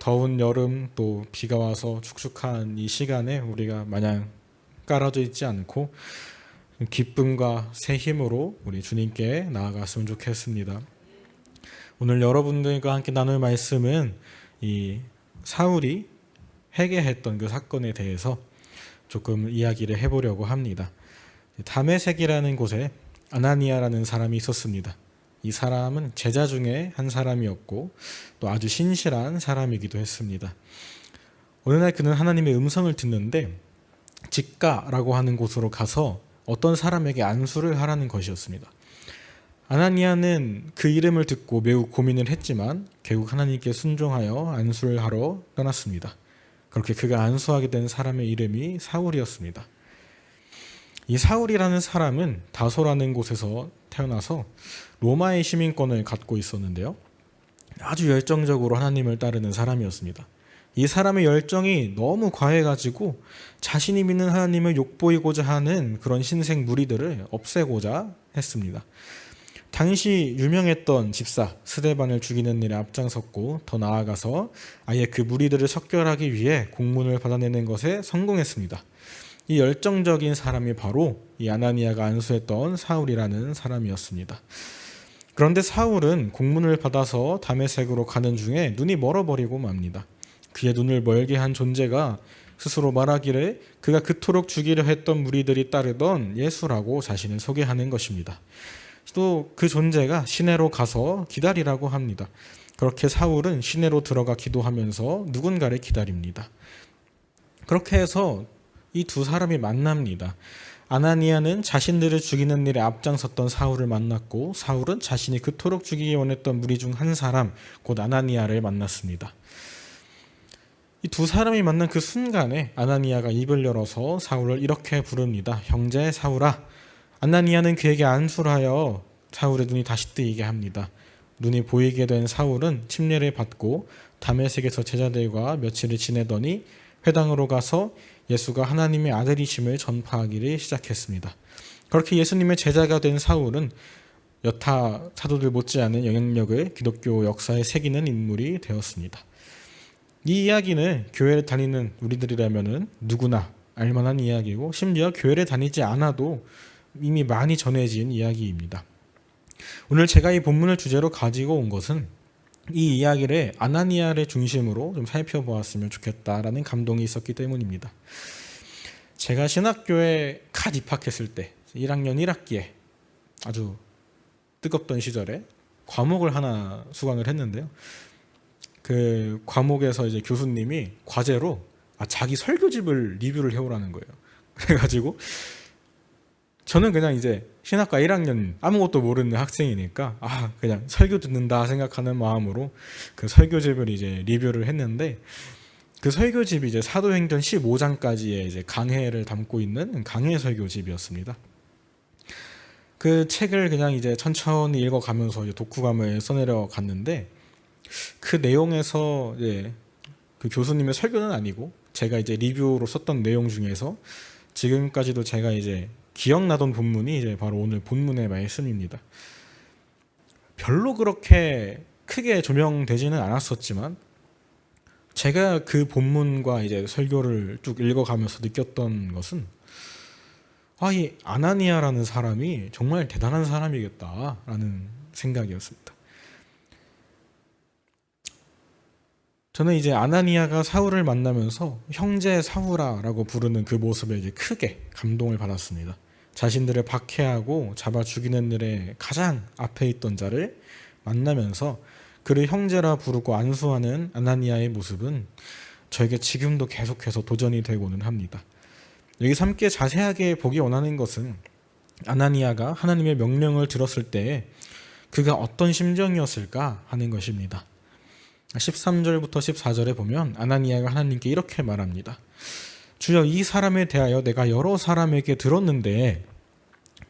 더운 여름 또 비가 와서 축축한 이 시간에 우리가 마냥 깔아져 있지 않고 기쁨과 새 힘으로 우리 주님께 나아갔으면 좋겠습니다. 오늘 여러분들과 함께 나눌 말씀은 이 사울이 회개했던 그 사건에 대해서 조금 이야기를 해보려고 합니다. 다메섹이라는 곳에 아나니아라는 사람이 있었습니다. 이 사람은 제자 중에 한 사람이었고 또 아주 신실한 사람이기도 했습니다. 어느 날 그는 하나님의 음성을 듣는데 직가라고 하는 곳으로 가서 어떤 사람에게 안수를 하라는 것이었습니다. 아나니아는 그 이름을 듣고 매우 고민을 했지만 결국 하나님께 순종하여 안수를 하러 떠났습니다. 그렇게 그가 안수하게 된 사람의 이름이 사울이었습니다. 이 사울이라는 사람은 다소라는 곳에서 태어나서 로마의 시민권을 갖고 있었는데요. 아주 열정적으로 하나님을 따르는 사람이었습니다. 이 사람의 열정이 너무 과해가지고 자신이 믿는 하나님을 욕보이고자 하는 그런 신생 무리들을 없애고자 했습니다. 당시 유명했던 집사 스데반을 죽이는 일에 앞장섰고 더 나아가서 아예 그 무리들을 석결하기 위해 공문을 받아내는 것에 성공했습니다. 이 열정적인 사람이 바로 이 아나니아가 안수했던 사울이라는 사람이었습니다. 그런데 사울은 공문을 받아서 다메섹으로 가는 중에 눈이 멀어버리고 맙니다. 그의 눈을 멀게 한 존재가 스스로 말하기를 그가 그토록 죽이려 했던 무리들이 따르던 예수라고 자신을 소개하는 것입니다. 또 그 존재가 시내로 가서 기다리라고 합니다. 그렇게 사울은 시내로 들어가 기도하면서 누군가를 기다립니다. 그렇게 해서 이 두 사람이 만납니다. 아나니아는 자신들을 죽이는 일에 앞장섰던 사울을 만났고 사울은 자신이 그토록 죽이기 원했던 무리 중 한 사람 곧 아나니아를 만났습니다. 이 두 사람이 만난 그 순간에 아나니아가 입을 열어서 사울을 이렇게 부릅니다. 형제 사울아. 아나니아는 그에게 안수를 하여 사울의 눈이 다시 뜨이게 합니다. 눈이 보이게 된 사울은 침례를 받고 다메섹에서 제자들과 며칠을 지내더니 회당으로 가서 예수가 하나님의 아들이심을 전파하기를 시작했습니다. 그렇게 예수님의 제자가 된 사울은 여타 사도들 못지않은 영향력을 기독교 역사에 새기는 인물이 되었습니다. 이 이야기는 교회를 다니는 우리들이라면 누구나 알만한 이야기고 심지어 교회를 다니지 않아도 이미 많이 전해진 이야기입니다. 오늘 제가 이 본문을 주제로 가지고 온 것은 이 이야기를 아나니아를 중심으로 좀 살펴보았으면 좋겠다라는 감동이 있었기 때문입니다. 제가 신학교에 갓 입학했을 때 1학년 1학기에 아주 뜨겁던 시절에 과목을 하나 수강을 했는데요. 그 과목에서 이제 교수님이 과제로 자기 설교집을 리뷰를 해오라는 거예요. 그래가지고 저는 그냥 이제 신학과 1학년 아무것도 모르는 학생이니까 그냥 설교 듣는다 생각하는 마음으로 그 설교집을 이제 리뷰를 했는데 그 설교집이 이제 사도행전 15장까지의 이제 강해를 담고 있는 강해 설교집이었습니다. 그 책을 그냥 이제 천천히 읽어가면서 이제 독후감을 써내려 갔는데 그 내용에서 이제 그 교수님의 설교는 아니고 제가 이제 리뷰로 썼던 내용 중에서 지금까지도 제가 이제 기억나던 본문이 이제 바로 오늘 본문의 말씀입니다. 별로 그렇게 크게 조명되지는 않았었지만 제가 그 본문과 이제 설교를 쭉 읽어가면서 느꼈던 것은 이 아나니아라는 사람이 정말 대단한 사람이겠다라는 생각이었습니다. 저는 이제 아나니아가 사울을 만나면서 형제 사울아라고 부르는 그 모습에 이제 크게 감동을 받았습니다. 자신들을 박해하고 잡아 죽이는 일에 가장 앞에 있던 자를 만나면서 그를 형제라 부르고 안수하는 아나니아의 모습은 저에게 지금도 계속해서 도전이 되고는 합니다. 여기서 함께 자세하게 보기 원하는 것은 아나니아가 하나님의 명령을 들었을 때 그가 어떤 심정이었을까 하는 것입니다. 13절부터 14절에 보면 아나니아가 하나님께 이렇게 말합니다. 주여, 이 사람에 대하여 내가 여러 사람에게 들었는데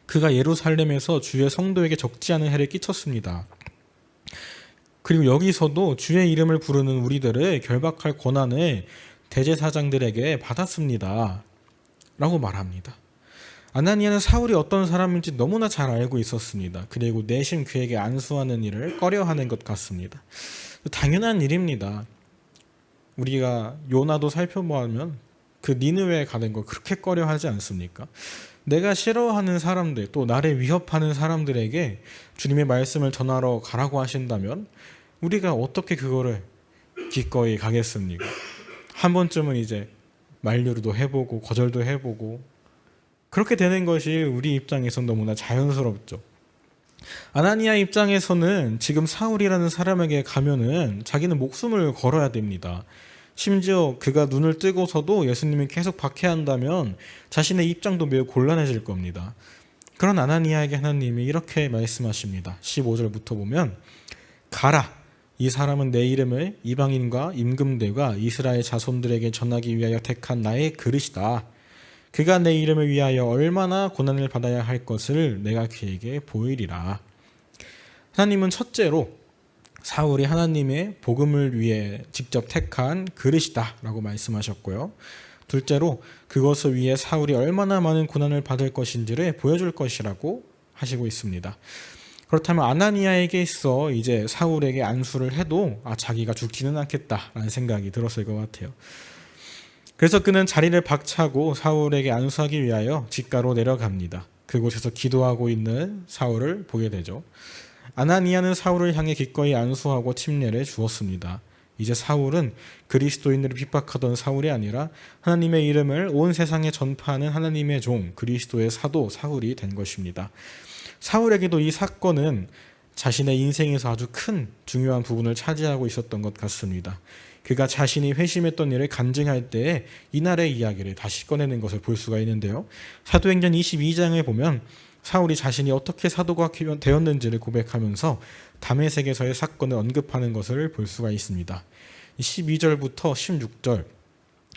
그가 예루살렘에서 주의 성도에게 적지 않은 해를 끼쳤습니다. 그리고 여기서도 주의 이름을 부르는 우리들을 결박할 권한을 대제사장들에게 받았습니다. 라고 말합니다. 아나니아는 사울이 어떤 사람인지 너무나 잘 알고 있었습니다. 그리고 내심 그에게 안수하는 일을 꺼려하는 것 같습니다. 당연한 일입니다. 우리가 요나도 살펴보면 그 니느웨에 가는 걸 그렇게 꺼려하지 않습니까? 내가 싫어하는 사람들, 또 나를 위협하는 사람들에게 주님의 말씀을 전하러 가라고 하신다면 우리가 어떻게 그거를 기꺼이 가겠습니까? 한 번쯤은 이제 만류도 해보고 거절도 해보고 그렇게 되는 것이 우리 입장에선 너무나 자연스럽죠. 아나니아 입장에서는 지금 사울이라는 사람에게 가면은 자기는 목숨을 걸어야 됩니다. 심지어 그가 눈을 뜨고서도 예수님이 계속 박해한다면 자신의 입장도 매우 곤란해질 겁니다. 그런 아나니아에게 하나님이 이렇게 말씀하십니다. 15절부터 보면 가라. 이 사람은 내 이름을 이방인과 임금들과 이스라엘 자손들에게 전하기 위하여 택한 나의 그릇이다. 그가 내 이름을 위하여 얼마나 고난을 받아야 할 것을 내가 그에게 보이리라. 하나님은 첫째로 사울이 하나님의 복음을 위해 직접 택한 그릇이다 라고 말씀하셨고요. 둘째로 그것을 위해 사울이 얼마나 많은 고난을 받을 것인지를 보여줄 것이라고 하시고 있습니다. 그렇다면 아나니아에게 있어 이제 사울에게 안수를 해도 자기가 죽지는 않겠다라는 생각이 들었을 것 같아요. 그래서 그는 자리를 박차고 사울에게 안수하기 위하여 집가로 내려갑니다. 그곳에서 기도하고 있는 사울을 보게 되죠. 아나니아는 사울을 향해 기꺼이 안수하고 침례를 주었습니다. 이제 사울은 그리스도인들을 핍박하던 사울이 아니라 하나님의 이름을 온 세상에 전파하는 하나님의 종 그리스도의 사도 사울이 된 것입니다. 사울에게도 이 사건은 자신의 인생에서 아주 큰 중요한 부분을 차지하고 있었던 것 같습니다. 그가 자신이 회심했던 일을 간증할 때에 이날의 이야기를 다시 꺼내는 것을 볼 수가 있는데요. 사도행전 22장을 보면 사울이 자신이 어떻게 사도가 되었는지를 고백하면서 다메섹에서의 사건을 언급하는 것을 볼 수가 있습니다. 12절부터 16절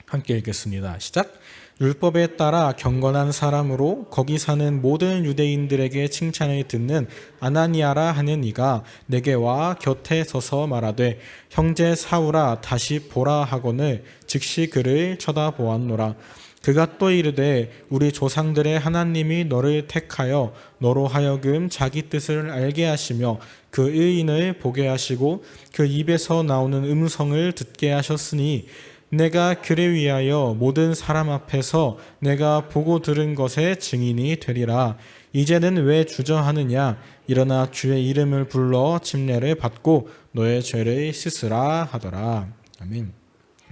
함께 읽겠습니다. 시작. 율법에 따라 경건한 사람으로 거기 사는 모든 유대인들에게 칭찬을 듣는 아나니아라 하는 이가 내게 와 곁에 서서 말하되 형제 사울아 다시 보라 하거늘 즉시 그를 쳐다보았노라. 그가 또 이르되 우리 조상들의 하나님이 너를 택하여 너로 하여금 자기 뜻을 알게 하시며 그 의인을 보게 하시고 그 입에서 나오는 음성을 듣게 하셨으니 내가 그를 위하여 모든 사람 앞에서 내가 보고 들은 것의 증인이 되리라. 이제는 왜 주저하느냐? 일어나 주의 이름을 불러 침례를 받고 너의 죄를 씻으라 하더라. 아멘.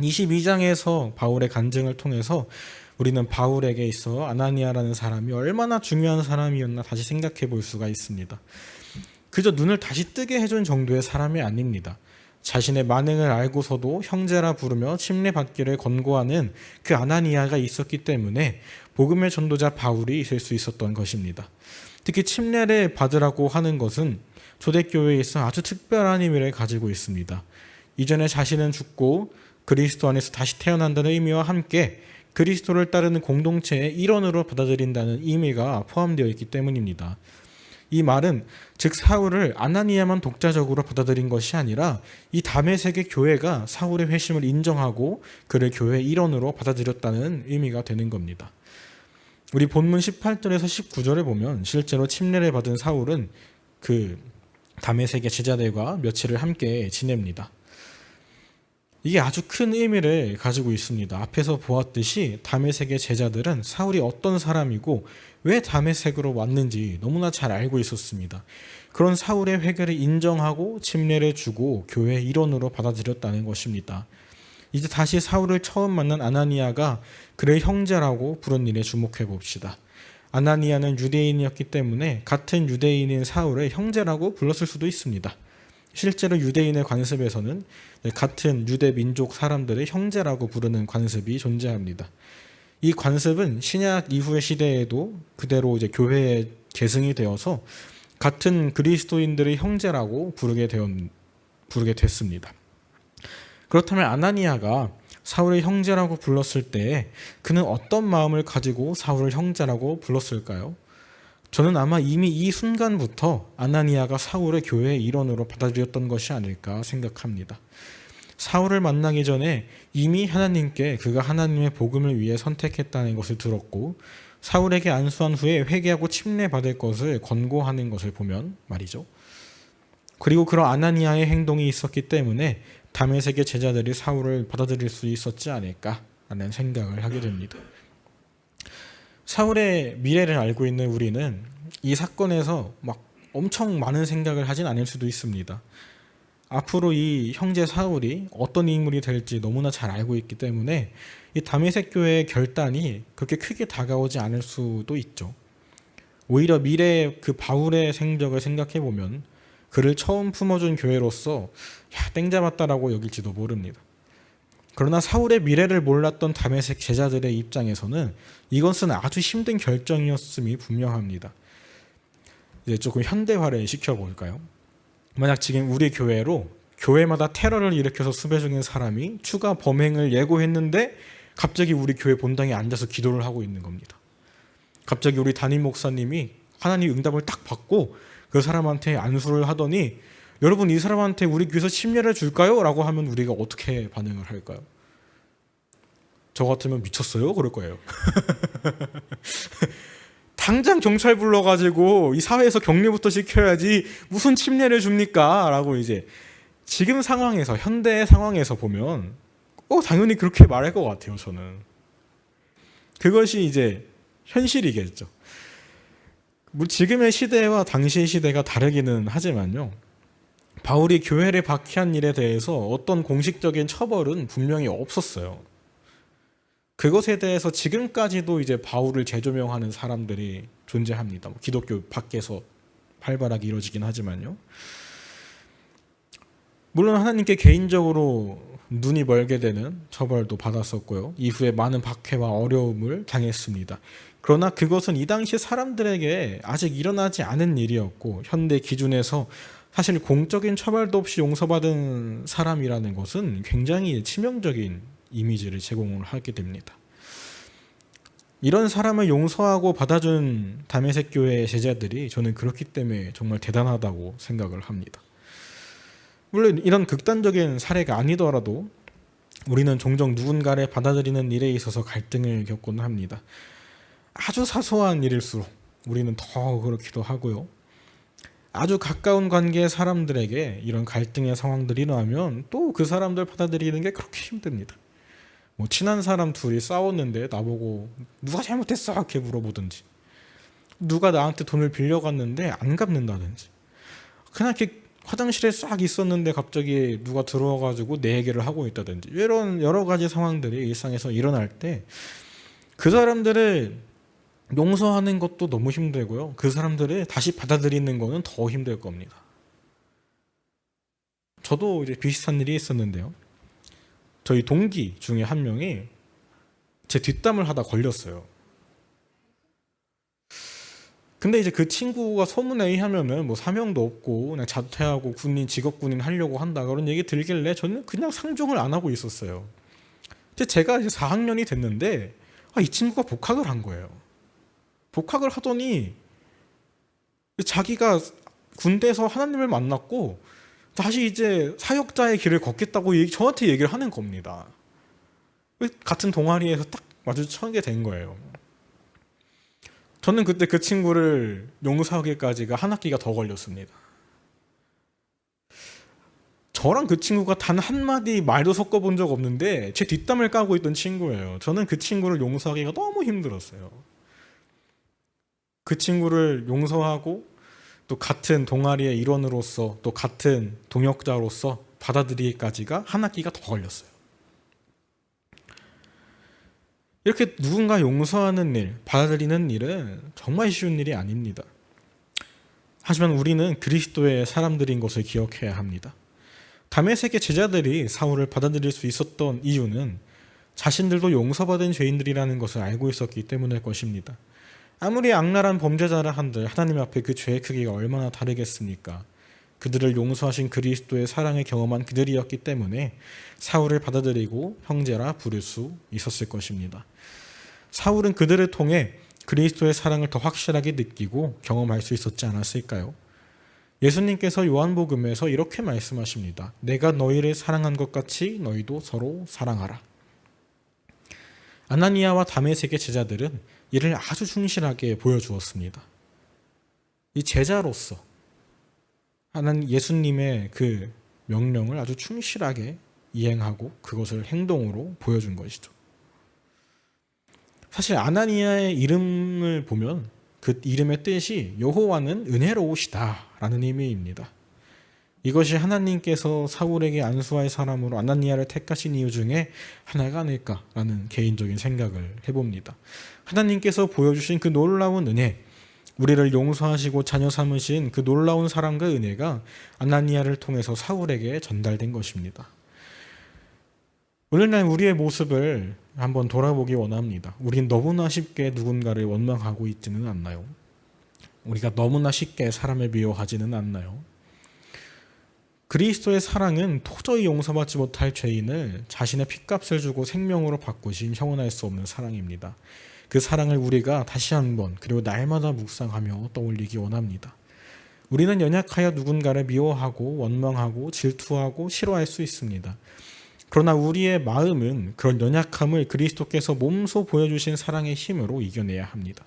22장에서 바울의 간증을 통해서 우리는 바울에게 있어 아나니아라는 사람이 얼마나 중요한 사람이었나 다시 생각해 볼 수가 있습니다. 그저 눈을 다시 뜨게 해준 정도의 사람이 아닙니다. 자신의 만행을 알고서도 형제라 부르며 침례받기를 권고하는 그 아나니아가 있었기 때문에 복음의 전도자 바울이 있을 수 있었던 것입니다. 특히 침례를 받으라고 하는 것은 초대교회에 있어 아주 특별한 의미를 가지고 있습니다. 이전에 자신은 죽고 그리스도 안에서 다시 태어난다는 의미와 함께 그리스도를 따르는 공동체의 일원으로 받아들인다는 의미가 포함되어 있기 때문입니다. 이 말은 즉 사울을 아나니아만 독자적으로 받아들인 것이 아니라 이 다메섹의 교회가 사울의 회심을 인정하고 그를 교회의 일원으로 받아들였다는 의미가 되는 겁니다. 우리 본문 18절에서 19절에 보면 실제로 침례를 받은 사울은 그 다메섹의 제자들과 며칠을 함께 지냅니다. 이게 아주 큰 의미를 가지고 있습니다. 앞에서 보았듯이 다메섹의 제자들은 사울이 어떤 사람이고 왜 다메섹으로 왔는지 너무나 잘 알고 있었습니다. 그런 사울의 회개를 인정하고 침례를 주고 교회의 일원으로 받아들였다는 것입니다. 이제 다시 사울을 처음 만난 아나니아가 그를 형제라고 부른 일에 주목해 봅시다. 아나니아는 유대인이었기 때문에 같은 유대인인 사울을 형제라고 불렀을 수도 있습니다. 실제로 유대인의 관습에서는 같은 유대 민족 사람들을 형제라고 부르는 관습이 존재합니다. 이 관습은 신약 이후의 시대에도 그대로 이제 교회에 계승이 되어서 같은 그리스도인들의 형제라고 부르게 됐습니다. 그렇다면 아나니아가 사울의 형제라고 불렀을 때 그는 어떤 마음을 가지고 사울을 형제라고 불렀을까요? 저는 아마 이미 이 순간부터 아나니아가 사울의 교회의 일원으로 받아들였던 것이 아닐까 생각합니다. 사울을 만나기 전에 이미 하나님께 그가 하나님의 복음을 위해 선택했다는 것을 들었고 사울에게 안수한 후에 회개하고 침례받을 것을 권고하는 것을 보면 말이죠. 그리고 그런 아나니아의 행동이 있었기 때문에 다메섹의 제자들이 사울을 받아들일 수 있었지 않을까라는 생각을 하게 됩니다. 사울의 미래를 알고 있는 우리는 이 사건에서 막 엄청 많은 생각을 하진 않을 수도 있습니다. 앞으로 이 형제 사울이 어떤 인물이 될지 너무나 잘 알고 있기 때문에 이 다메섹 교회의 결단이 그렇게 크게 다가오지 않을 수도 있죠. 오히려 미래의 그 바울의 생적을 생각해 보면 그를 처음 품어준 교회로서 땡 잡았다라고 여길지도 모릅니다. 그러나 사울의 미래를 몰랐던 다메섹 제자들의 입장에서는 이것은 아주 힘든 결정이었음이 분명합니다. 이제 조금 현대화를 시켜볼까요? 만약 지금 우리 교회로 교회마다 테러를 일으켜서 수배 중인 사람이 추가 범행을 예고했는데 갑자기 우리 교회 본당에 앉아서 기도를 하고 있는 겁니다. 갑자기 우리 담임 목사님이 하나님 응답을 딱 받고 그 사람한테 안수를 하더니 여러분 이 사람한테 우리 교회에서 침례를 줄까요? 라고 하면 우리가 어떻게 반응을 할까요? 저 같으면 미쳤어요? 그럴 거예요. 당장 경찰 불러가지고 이 사회에서 격리부터 시켜야지 무슨 침례를 줍니까? 라고 이제 지금 상황에서 현대 상황에서 보면 당연히 그렇게 말할 것 같아요. 저는 그것이 이제 현실이겠죠. 지금의 시대와 당시의 시대가 다르기는 하지만요. 바울이 교회를 박해한 일에 대해서 어떤 공식적인 처벌은 분명히 없었어요. 그것에 대해서 지금까지도 이제 바울을 재조명하는 사람들이 존재합니다. 기독교 밖에서 활발하게 이루어지긴 하지만요. 물론 하나님께 개인적으로 눈이 멀게 되는 처벌도 받았었고요. 이후에 많은 박해와 어려움을 당했습니다. 그러나 그것은 이 당시 사람들에게 아직 일어나지 않은 일이었고 현대 기준에서 사실 공적인 처벌도 없이 용서받은 사람이라는 것은 굉장히 치명적인 이미지를 제공을 하게 됩니다. 이런 사람을 용서하고 받아준 다메섹 교회의 제자들이 저는 그렇기 때문에 정말 대단하다고 생각을 합니다. 물론 이런 극단적인 사례가 아니더라도 우리는 종종 누군가를 받아들이는 일에 있어서 갈등을 겪곤 합니다. 아주 사소한 일일수록 우리는 더 그렇기도 하고요. 아주 가까운 관계의 사람들에게 이런 갈등의 상황들이 일어나면 또 그 사람들 받아들이는 게 그렇게 힘듭니다. 친한 사람 둘이 싸웠는데 나보고 누가 잘못했어? 이렇게 물어보든지, 누가 나한테 돈을 빌려갔는데 안 갚는다든지, 그냥 이렇게 화장실에 싹 있었는데 갑자기 누가 들어와가지고 내 얘기를 하고 있다든지, 이런 여러 가지 상황들이 일상에서 일어날 때 그 사람들을 용서하는 것도 너무 힘들고요. 그 사람들을 다시 받아들이는 거는 더 힘들 겁니다. 저도 이제 비슷한 일이 있었는데요. 저희 동기 중에 한 명이 제 뒷담을 하다 걸렸어요. 근데 이제 그 친구가 소문에 의하면은 사명도 없고 그냥 자퇴하고 직업군인 하려고 한다 그런 얘기 들길래 저는 그냥 상종을 안 하고 있었어요. 근데 제가 이제 4학년이 됐는데 이 친구가 복학을 한 거예요. 복학을 하더니 자기가 군대에서 하나님을 만났고 다시 이제 사역자의 길을 걷겠다고 저한테 얘기를 하는 겁니다. 같은 동아리에서 딱 마주치게 된 거예요. 저는 그때 그 친구를 용서하기까지가 한 학기가 더 걸렸습니다. 저랑 그 친구가 단 한마디 말도 섞어본 적 없는데 제 뒷담을 까고 있던 친구예요. 저는 그 친구를 용서하기가 너무 힘들었어요. 그 친구를 용서하고 또 같은 동아리의 일원으로서 또 같은 동역자로서 받아들이기까지가 한 학기가 더 걸렸어요. 이렇게 누군가 용서하는 일, 받아들이는 일은 정말 쉬운 일이 아닙니다. 하지만 우리는 그리스도의 사람들인 것을 기억해야 합니다. 다메섹의 제자들이 사울을 받아들일 수 있었던 이유는 자신들도 용서받은 죄인들이라는 것을 알고 있었기 때문일 것입니다. 아무리 악랄한 범죄자라 한들 하나님 앞에 그 죄의 크기가 얼마나 다르겠습니까? 그들을 용서하신 그리스도의 사랑을 경험한 그들이었기 때문에 사울을 받아들이고 형제라 부를 수 있었을 것입니다. 사울은 그들을 통해 그리스도의 사랑을 더 확실하게 느끼고 경험할 수 있었지 않았을까요? 예수님께서 요한복음에서 이렇게 말씀하십니다. 내가 너희를 사랑한 것 같이 너희도 서로 사랑하라. 아나니아와 다메섹의 제자들은 이를 아주 충실하게 보여주었습니다. 이 제자로서 하나님 예수님의 그 명령을 아주 충실하게 이행하고 그것을 행동으로 보여준 것이죠. 사실 아나니아의 이름을 보면 그 이름의 뜻이 여호와는 은혜로우시다라는 의미입니다. 이것이 하나님께서 사울에게 안수할 사람으로 아나니아를 택하신 이유 중에 하나가 아닐까라는 개인적인 생각을 해봅니다. 하나님께서 보여주신 그 놀라운 은혜, 우리를 용서하시고 자녀 삼으신 그 놀라운 사랑과 은혜가 아나니아를 통해서 사울에게 전달된 것입니다. 오늘날 우리의 모습을 한번 돌아보기 원합니다. 우린 너무나 쉽게 누군가를 원망하고 있지는 않나요? 우리가 너무나 쉽게 사람을 미워하지는 않나요? 그리스도의 사랑은 도저히 용서받지 못할 죄인을 자신의 핏값을 주고 생명으로 바꾸신 형언할 수 없는 사랑입니다. 그 사랑을 우리가 다시 한번 그리고 날마다 묵상하며 떠올리기 원합니다. 우리는 연약하여 누군가를 미워하고 원망하고 질투하고 싫어할 수 있습니다. 그러나 우리의 마음은 그런 연약함을 그리스도께서 몸소 보여주신 사랑의 힘으로 이겨내야 합니다.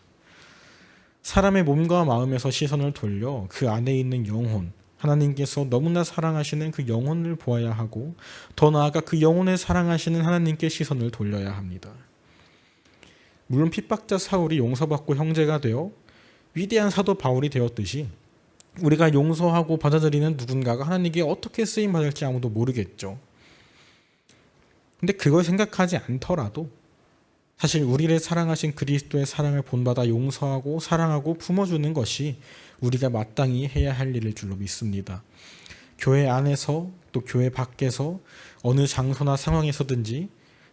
사람의 몸과 마음에서 시선을 돌려 그 안에 있는 영혼, 하나님께서 너무나 사랑하시는 그 영혼을 보아야 하고 더 나아가 그 영혼을 사랑하시는 하나님께 시선을 돌려야 합니다. 물론 핍박자 사울이 용서받고 형제가 되어 위대한 사도 바울이 되었듯이 우리가 용서하고 받아들이는 누군가가 하나님께 어떻게 쓰임받을지 아무도 모르겠죠. 근데 그걸 생각하지 않더라도 사실 우리를 사랑하신 그리스도의 사랑을 본받아 용서하고 사랑하고 품어주는 것이 우리가 마땅히 해야 할 일일 줄로 믿습니다. 교회 안에서 또 교회 밖에서 어느 장소나 상황에서든지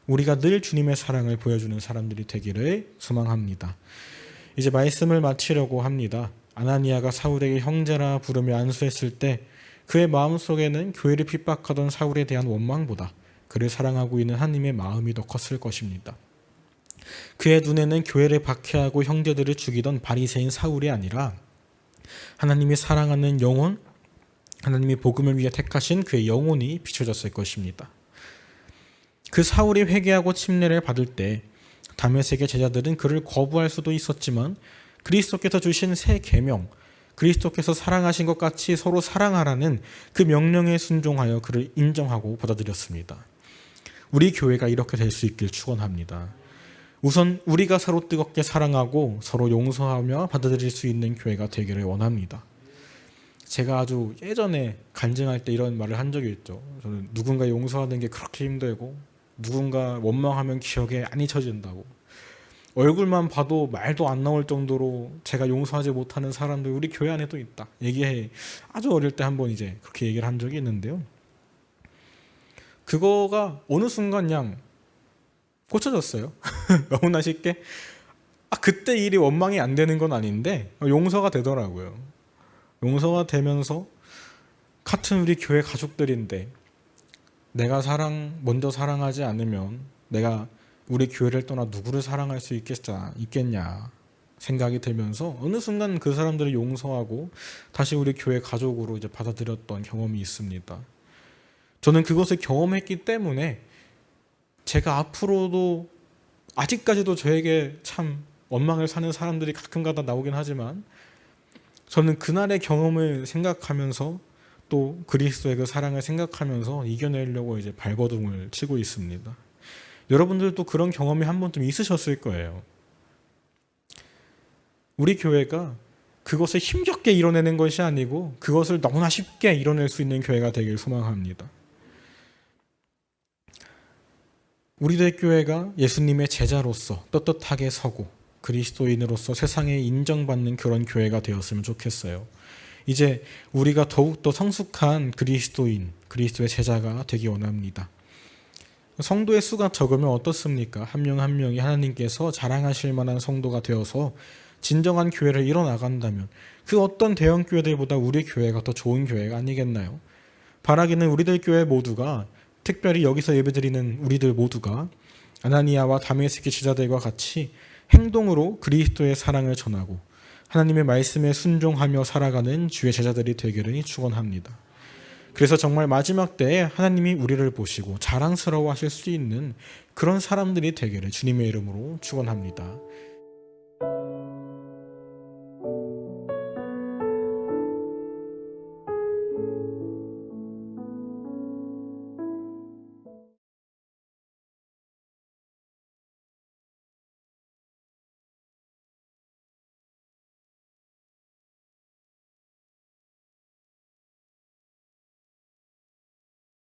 우리가 늘 주님의 사랑을 보여주는 사람들이 되기를 소망합니다. 이제 말씀을 마치려고 합니다. 아나니아가 사울에게 형제라 부르며 안수했을 때 그의 마음속에는 교회를 핍박하던 사울에 대한 원망보다 그를 사랑하고 있는 하나님의 마음이 더 컸을 것입니다. 그의 눈에는 교회를 박해하고 형제들을 죽이던 바리새인 사울이 아니라 하나님이 사랑하는 영혼, 하나님이 복음을 위해 택하신 그의 영혼이 비춰졌을 것입니다. 그 사울이 회개하고 침례를 받을 때 다메섹의 제자들은 그를 거부할 수도 있었지만 그리스도께서 주신 새 계명, 그리스도께서 사랑하신 것 같이 서로 사랑하라는 그 명령에 순종하여 그를 인정하고 받아들였습니다. 우리 교회가 이렇게 될 수 있길 축원합니다. 우선 우리가 서로 뜨겁게 사랑하고 서로 용서하며 받아들일 수 있는 교회가 되기를 원합니다. 제가 아주 예전에 간증할 때 이런 말을 한 적이 있죠. 저는 누군가 용서하는 게 그렇게 힘들고 누군가 원망하면 기억에 안 잊혀진다고. 얼굴만 봐도 말도 안 나올 정도로 제가 용서하지 못하는 사람들 우리 교회 안에도 있다. 얘기해. 아주 어릴 때 한번 이제 그렇게 얘기를 한 적이 있는데요. 그거가 어느 순간 그냥 고쳐졌어요. 너무나 쉽게. 그때 일이 원망이 안 되는 건 아닌데 용서가 되더라고요. 용서가 되면서 같은 우리 교회 가족들인데 내가 먼저 사랑하지 않으면 내가 우리 교회를 떠나 누구를 사랑할 수 있겠냐 생각이 들면서 어느 순간 그 사람들을 용서하고 다시 우리 교회 가족으로 이제 받아들였던 경험이 있습니다. 저는 그것을 경험했기 때문에 제가 앞으로도 아직까지도 저에게 참 원망을 사는 사람들이 가끔가다 나오긴 하지만 저는 그날의 경험을 생각하면서 또 그리스도의 그 사랑을 생각하면서 이겨내려고 이제 발버둥을 치고 있습니다. 여러분들도 그런 경험이 한 번쯤 있으셨을 거예요. 우리 교회가 그것을 힘겹게 이뤄내는 것이 아니고 그것을 너무나 쉽게 이뤄낼 수 있는 교회가 되길 소망합니다. 우리들 교회가 예수님의 제자로서 떳떳하게 서고 그리스도인으로서 세상에 인정받는 그런 교회가 되었으면 좋겠어요. 이제 우리가 더욱더 성숙한 그리스도인, 그리스도의 제자가 되기 원합니다. 성도의 수가 적으면 어떻습니까? 한 명 한 명이 하나님께서 자랑하실 만한 성도가 되어서 진정한 교회를 이뤄나간다면 그 어떤 대형 교회들보다 우리 교회가 더 좋은 교회가 아니겠나요? 바라기는 우리들 교회 모두가, 특별히 여기서 예배드리는 우리들 모두가 아나니아와 다메섹의 제자들과 같이 행동으로 그리스도의 사랑을 전하고 하나님의 말씀에 순종하며 살아가는 주의 제자들이 되기를 축원합니다. 그래서 정말 마지막 때에 하나님이 우리를 보시고 자랑스러워하실 수 있는 그런 사람들이 되기를 주님의 이름으로 축원합니다.